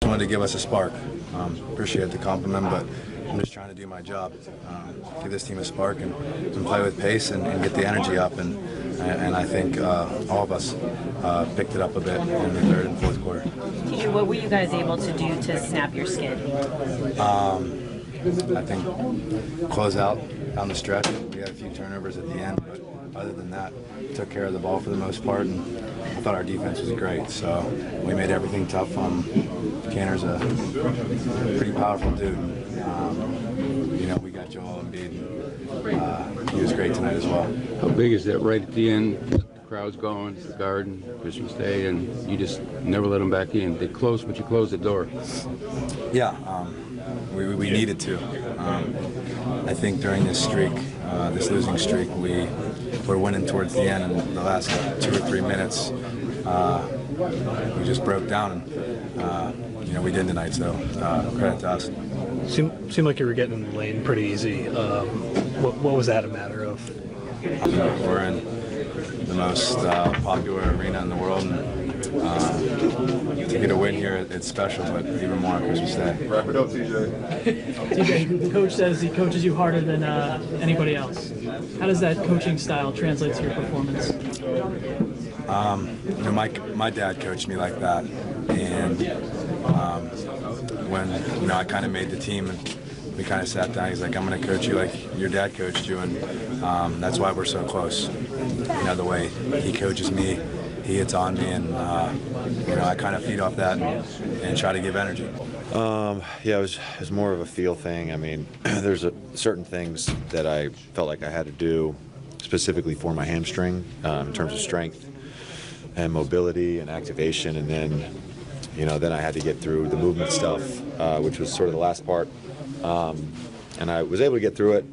wanted to give us a spark. Appreciate the compliment, but I'm just trying to do my job, give this team a spark and play with pace and get the energy up. And I think all of us picked it up a bit in the third and fourth quarter. Teacher, what were you guys able to do to snap your skid? I think close out down the stretch. We had a few turnovers at the end, but other than that, took care of the ball for the most part, and I thought our defense was great. So we made everything tough. Canner's a pretty powerful dude. We got Joel Embiid. He was great tonight as well. How big is that right at the end? The crowd's going, it's the Garden, Christmas Day, and you just never let them back in. They close, but you close the door. Yeah, we needed to. I think during this streak, this losing streak, we were winning towards the end, and the last 2 or 3 minutes, we just broke down. And, we did tonight, so credit to us. Seemed like you were getting in the lane pretty easy. What was that a matter of? We're in the most popular arena in the world, and to get a win here, it's special, but even more on Christmas Day. Wrap it up, TJ. TJ, the coach says he coaches you harder than anybody else. How does that coaching style translate to your performance? My dad coached me like that, and when I kind of made the team, and we kind of sat down. He's like, "I'm going to coach you like your dad coached you," and that's why we're so close. The way he coaches me, he hits on me, and I kind of feed off that and try to give energy. It was more of a feel thing. I mean, there's certain things that I felt like I had to do specifically for my hamstring in terms of strength and mobility and activation, and then I had to get through the movement stuff, which was sort of the last part, and I was able to get through it.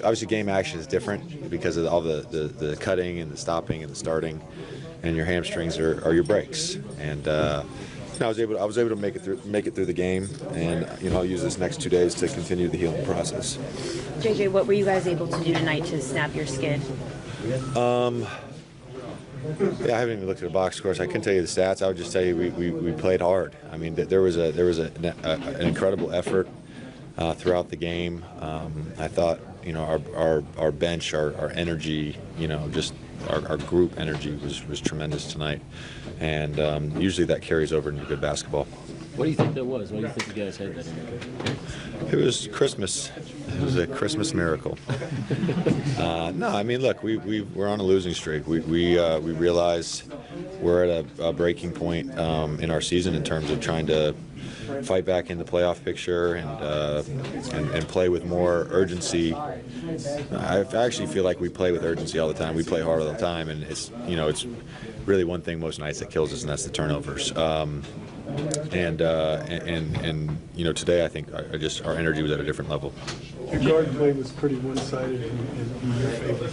Obviously game action is different because of all the cutting and the stopping and the starting, and your hamstrings are your brakes. And I was able to make it through the game, and I'll use this next 2 days to continue the healing process. JJ, what were you guys able to do tonight to snap your skid? I haven't even looked at the box scores. I couldn't tell you the stats. I would just tell you we played hard. I mean, there was an incredible effort throughout the game. I thought our bench, our energy, just our group energy was tremendous tonight, and usually that carries over into good basketball. What do you think that was? Why do you think you guys had that in there? It was Christmas. It was a Christmas miracle. No, I mean, look, we're on a losing streak. We realize we're at a breaking point in our season in terms of trying to fight back in the playoff picture and play with more urgency. I actually feel like we play with urgency all the time. We play hard all the time, and it's really one thing most nights that kills us, and that's the turnovers. Today I think our energy was at a different level. Your guard play was pretty one-sided in your favor.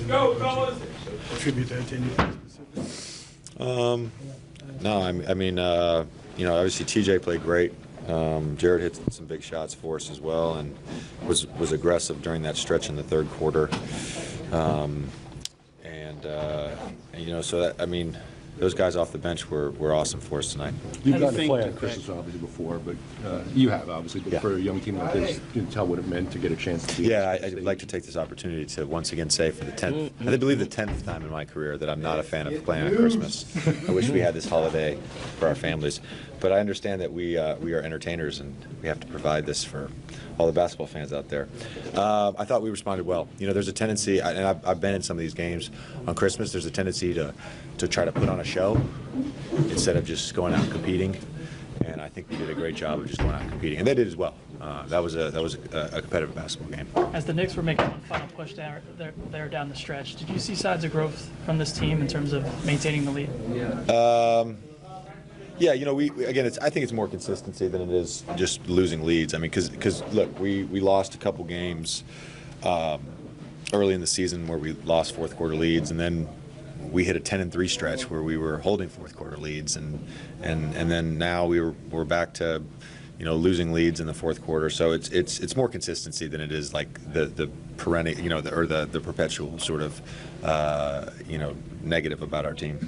Attribute that to anything specific? No, I mean, obviously TJ played great. Jared hit some big shots for us as well, and was aggressive during that stretch in the third quarter. Those guys off the bench were awesome for us tonight. You've gotten to play on Christmas obviously before, but you have obviously. But for a young team like this, you can tell what it meant to get a chance to do. Yeah, I'd like to take this opportunity to once again say for the 10th, I believe the 10th time in my career that I'm not a fan of playing on Christmas. I wish we had this holiday for our families, but I understand that we are entertainers and we have to provide this for all the basketball fans out there. I thought we responded well. There's a tendency, and I've been in some of these games on Christmas. There's a tendency to try to put on a show instead of just going out and competing. And I think we did a great job of just going out and competing, and they did as well. That was a competitive basketball game. As the Knicks were making one final push there down the stretch, did you see signs of growth from this team in terms of maintaining the lead? Yeah, I think it's more consistency than it is just losing leads. I mean, because look, we lost a couple games early in the season where we lost fourth quarter leads, and then we hit a 10-3 stretch where we were holding fourth quarter leads, and then now we're back to losing leads in the fourth quarter. So it's more consistency than it is like the perennial, the perpetual sort of negative about our team.